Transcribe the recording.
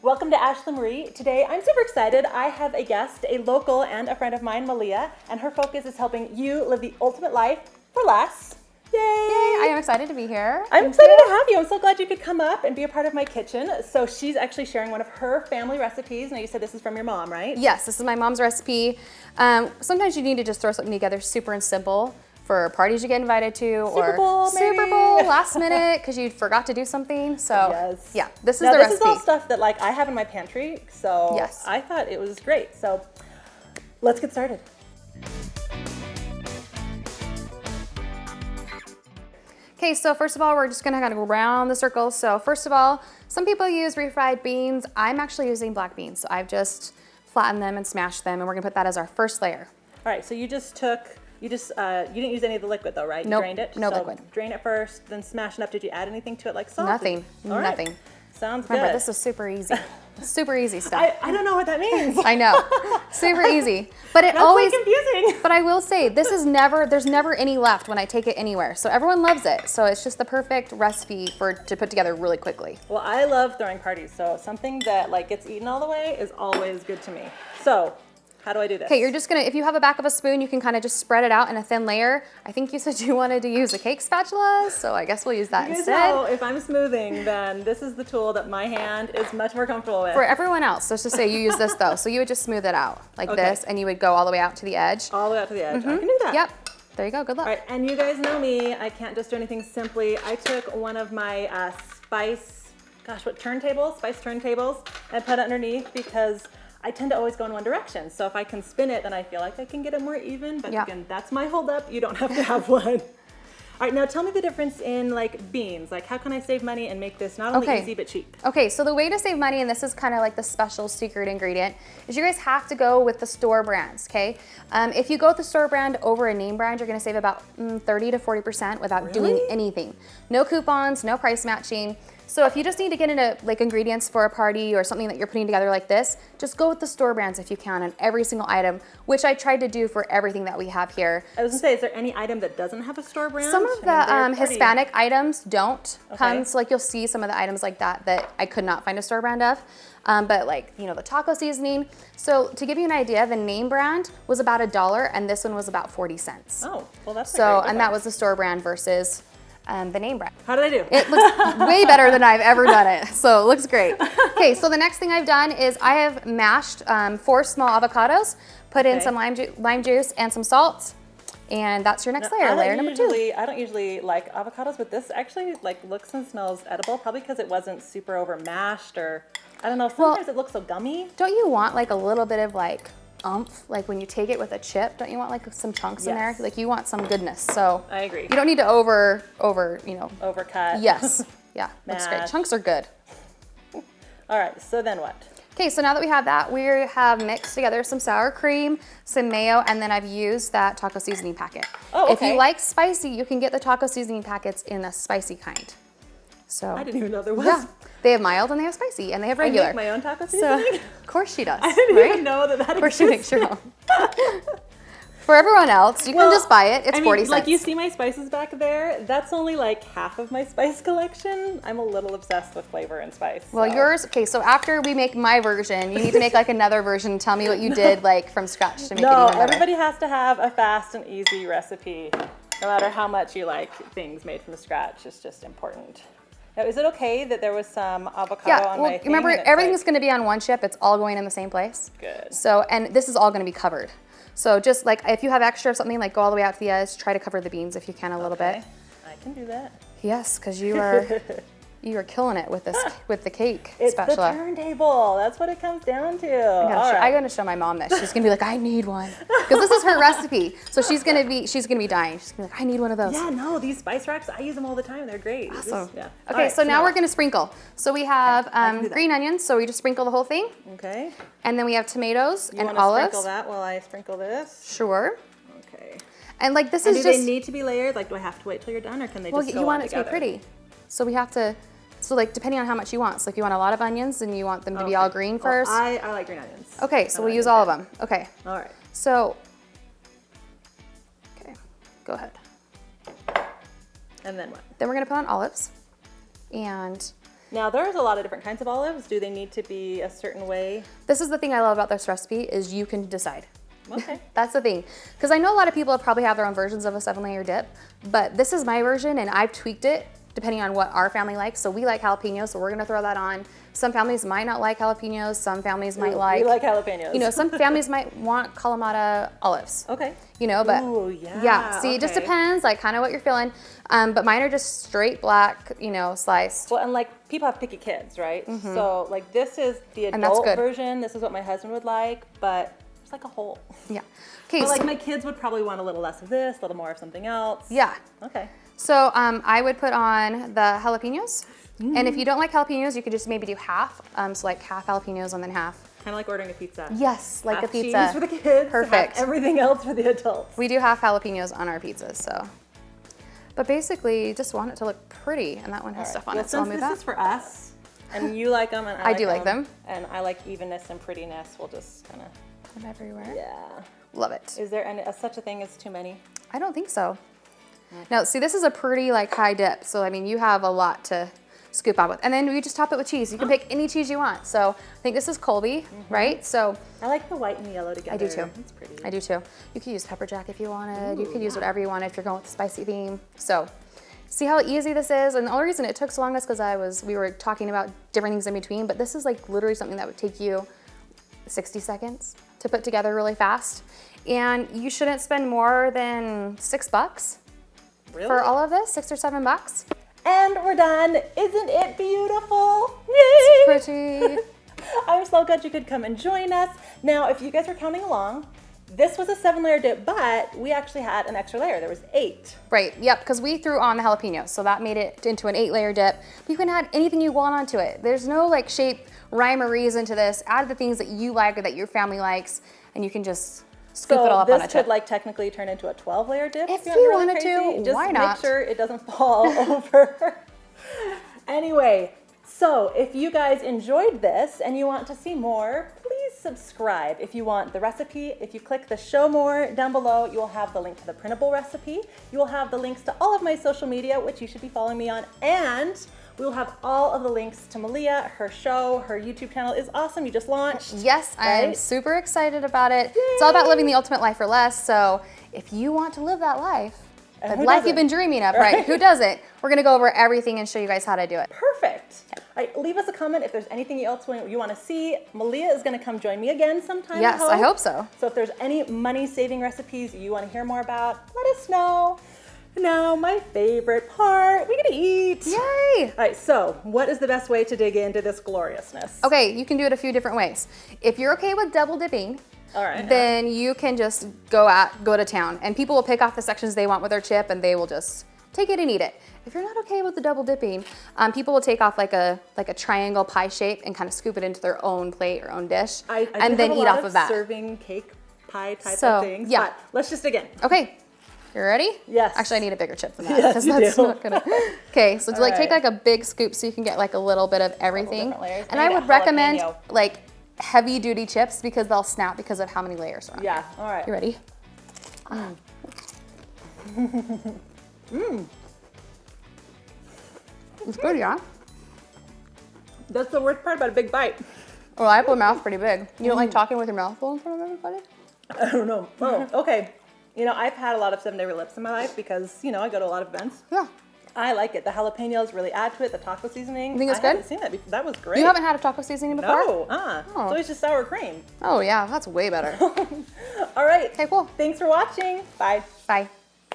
Welcome to ASHLEE Marie. Today I'm super excited. I have a guest, a local and a friend of mine, Melea, and her focus is helping you live the ultimate life for less. Yay! Yay! I am excited to be here. I'm excited to have you. I'm so glad you could come up and be a part of my kitchen. So she's actually sharing one of her family recipes. Now you said this is from your mom, right? Yes, this is my mom's recipe. Sometimes you need to just throw something together super and simple for parties you get invited to, Super Bowl, maybe. Super Bowl last minute because you forgot to do something. So yes. Yeah, this is now, the this recipe. This is all stuff that like I have in my pantry. So yes. I thought it was great. So let's get started. Okay, so first of all, we're just gonna kind of go around the circle. So first of all, some people use refried beans. I'm actually using black beans. So I've just flattened them and smashed them, and we're gonna put that as our first layer. All right, so you didn't use any of the liquid though, right? You Nope, drained it? no so liquid. Drain it first, then smash it up. Did you add anything to it like salt? Nothing, All right. nothing. Sounds Remember, good. this is super easy. Super easy stuff. I don't know what that means. I know, super easy. But it That's always so confusing. But I will say, there's never any left when I take it anywhere. So everyone loves it. So it's just the perfect recipe to put together really quickly. Well, I love throwing parties, so something that like gets eaten all the way is always good to me. So how do I do this? Okay, you're just gonna, if you have a back of a spoon, you can kind of just spread it out in a thin layer. I think you said you wanted to use a cake spatula, so I guess we'll use that you guys instead. know, if I'm smoothing, then this is the tool that my hand is much more comfortable with. For everyone else, so let's just say you use this though. So you would just smooth it out like Okay. this, and you would go all the way out to the edge. All the way out to the edge. I can do that. Yep, there you go, good luck. All right, and you guys know me, I can't just do anything simply. I took one of my spice turntables, and put it underneath because I tend to always go in one direction. So if I can spin it, then I feel like I can get it more even. But Yep. again, that's my hold up. You don't have to have one. All right, now tell me the difference in like beans. Like how can I save money and make this not only Okay. easy but cheap? Okay, so the way to save money, and this is kind of like the special secret ingredient, is you guys have to go with the store brands, okay? If you go with the store brand over a name brand, you're gonna save about 30 to 40% without doing anything. No coupons, no price matching. So if you just need to get into like ingredients for a party or something that you're putting together like this, just go with the store brands if you can on every single item, which I tried to do for everything that we have here. I was gonna say, is there any item that doesn't have a store brand? Some of the Hispanic items don't come, so like you'll see some of the items like that I could not find a store brand of. But like, you know, the taco seasoning. So to give you an idea, the name brand was about $1 and this one was about 40 cents. Oh, well that's so, and that was the store brand versus the name brand. How did I do? It looks way better than I've ever done it, so it looks great. Okay, so the next thing I've done is I have mashed 4 small avocados, put in some lime juice and some salt, and that's your next layer, layer number 2. I don't usually like avocados, but this actually like looks and smells edible, probably because it wasn't super over mashed or, I don't know, sometimes it looks so gummy. Don't you want like a little bit of like oomph, like when you take it with a chip, don't you want like some chunks in there? Like you want some goodness, so. I agree. You don't need to over, you know. Overcut. Yes, yeah, looks great. Mash. Chunks are good. All right, so then what? Okay, so now that we have that, we have mixed together some sour cream, some mayo, and then I've used that taco seasoning packet. Oh, okay. If you like spicy, you can get the taco seasoning packets in the spicy kind. So I didn't even know there was. yeah, they have mild and they have spicy and they have regular. I make my own taco seasoning? So, of course she does. I didn't right? even know that Of course she makes your own. For everyone else, you can just buy it. It's 40 cents. Like you see my spices back there, that's only like half of my spice collection. I'm a little obsessed with flavor and spice. Well, yours, okay, so after we make my version, you need to make like another version. Tell me what you did like from scratch to make it even better. Everybody has to have a fast and easy recipe. No matter how much you like things made from scratch, it's just important. Now, is it okay that there was some avocado on my thing? Remember, everything's going to be on one chip. It's all going in the same place. Good. So, and this is all going to be covered. So just like if you have extra of something, like go all the way out to the edge, try to cover the beans if you can a little bit. I can do that. Yes, because you are killing it with this with the cake It's spatula. the turntable. That's what it comes down to. I'm gonna show my mom this. She's gonna be like, I need one, because this is her recipe. So she's gonna be dying. She's gonna be like, I need one of those. Yeah, no, these spice racks, I use them all the time. They're great. Awesome. Yeah. Okay, so now we're gonna sprinkle. So we have green onions. So we just sprinkle the whole thing. Okay. And then we have tomatoes You and want to olives. sprinkle that while I sprinkle this? Sure. Okay. And like this And is do just. they need to be layered? Like, do I have to wait till you're done, or can they Well, just go you want on it to be together? pretty. So we have to. So like depending on how much you want. So if you want a lot of onions and you want them to be all green first. I like green onions. Okay, so we'll use all of them. Okay. All right. So. Okay, go ahead. And then what? Then we're gonna put on olives, and Now there's a lot of different kinds of olives. Do they need to be a certain way? This is the thing I love about this recipe is you can decide. Okay. That's the thing. Because I know a lot of people probably have their own versions of a 7-layer dip, but this is my version and I've tweaked it depending on what our family likes. So we like jalapenos, so we're gonna throw that on. Some families might not like jalapenos. Some families might like. We like jalapenos. You know, some families might want Kalamata olives. Okay. You know, but Ooh, yeah. yeah. See, it just depends, like kind of what you're feeling. But mine are just straight black, you know, sliced. Well, and like people have picky kids, right? So like this is the And that's adult good. version. This is what my husband would like, but it's like a whole. Yeah. Okay. But So, like my kids would probably want a little less of this, a little more of something else. yeah. Okay. So I would put on the jalapenos. And if you don't like jalapenos, you could just maybe do half. So like half jalapenos and then half. Kind of like ordering a pizza. Yes, like Half a pizza. cheese for the kids. Perfect. Half everything else for the adults. We do half jalapenos on our pizzas, so. But basically, you just want it to look pretty, and that one has stuff on Well, it, so I'll since move this that. is for us, and you like them, and I do like them. and I like evenness and prettiness, we'll just kind of. Put them everywhere. Yeah. Love it. Is there such a thing as too many? I don't think so. Now, see, this is a pretty like high dip, so I mean, you have a lot to scoop out with. And then you just top it with cheese. You can pick any cheese you want. So I think this is Colby, right? So I like the white and the yellow together. I do too. It's pretty. I do too. You could use pepper jack if you wanted. You could use whatever you want if you're going with the spicy theme. So see how easy this is? And the only reason it took so long is because we were talking about different things in between, but this is like literally something that would take you 60 seconds to put together really fast. And you shouldn't spend more than $6 Really? for all of this, $6 or $7. And we're done. Isn't it beautiful? It's Yay! pretty. I'm so glad you could come and join us. Now, if you guys are counting along, this was a 7-layer dip, but we actually had an extra layer. There was 8. Right, yep, because we threw on the jalapenos, so that made it into an 8-layer dip. You can add anything you want onto it. There's no like shape, rhyme, or reason to this. Add the things that you like or that your family likes, and you can just scoop it all up on a this chip. could like technically turn into a 12-layer dip. If you're you really wanted to, crazy. Just why make not? sure it doesn't fall over. Anyway, so if you guys enjoyed this and you want to see more, please subscribe. If you want the recipe, if you click the show more down below, you will have the link to the printable recipe. You will have the links to all of my social media, which you should be following me on, and we will have all of the links to Melea, her show, her YouTube channel is awesome. You just launched. Yes, I'm right? super excited about it. It's all about living the ultimate life for less, so if you want to live that life, the who life doesn't? you've been dreaming of, right? Who doesn't? We're gonna go over everything and show you guys how to do it. Perfect. All right, leave us a comment if there's anything else you want to see. Melea is going to come join me again sometime. Yes, I hope so. So if there's any money-saving recipes you want to hear more about, let us know. Now, my favorite part, we get to eat. Yay! All right, so what is the best way to dig into this gloriousness? Okay, you can do it a few different ways. If you're okay with double dipping, All right. then you can just go to town, and people will pick off the sections they want with their chip, and they will just take it and eat it. If you're not okay with the double dipping, people will take off like a triangle pie shape and kind of scoop it into their own plate or own dish, and then eat off of that. Serving cake pie type So, of things. yeah. But let's just dig in. Okay, you ready? Yes. Actually, I need a bigger chip than that. Yes, 'cause you that's do. not gonna. Okay, so like take right. like a big scoop so you can get like a little bit of everything. different layers. And I I need a would recommend jalapeno. like heavy duty chips because they'll snap because of how many layers are on. Yeah, all right. You ready? It's good, yeah? That's the worst part about a big bite. Well, I have my mouth pretty big. You don't like talking with your mouth full in front of everybody? I don't know. Oh, okay. You know, I've had a lot of 7-day lips in my life because, you know, I go to a lot of events. Yeah. I like it. The jalapenos really add to it. The taco seasoning. You think it's I good? haven't seen that before. That was great. You haven't had a taco seasoning before? No. It's Oh. always just sour cream. Oh yeah, that's way better. All right. Okay, cool. Thanks for watching. Bye. Bye.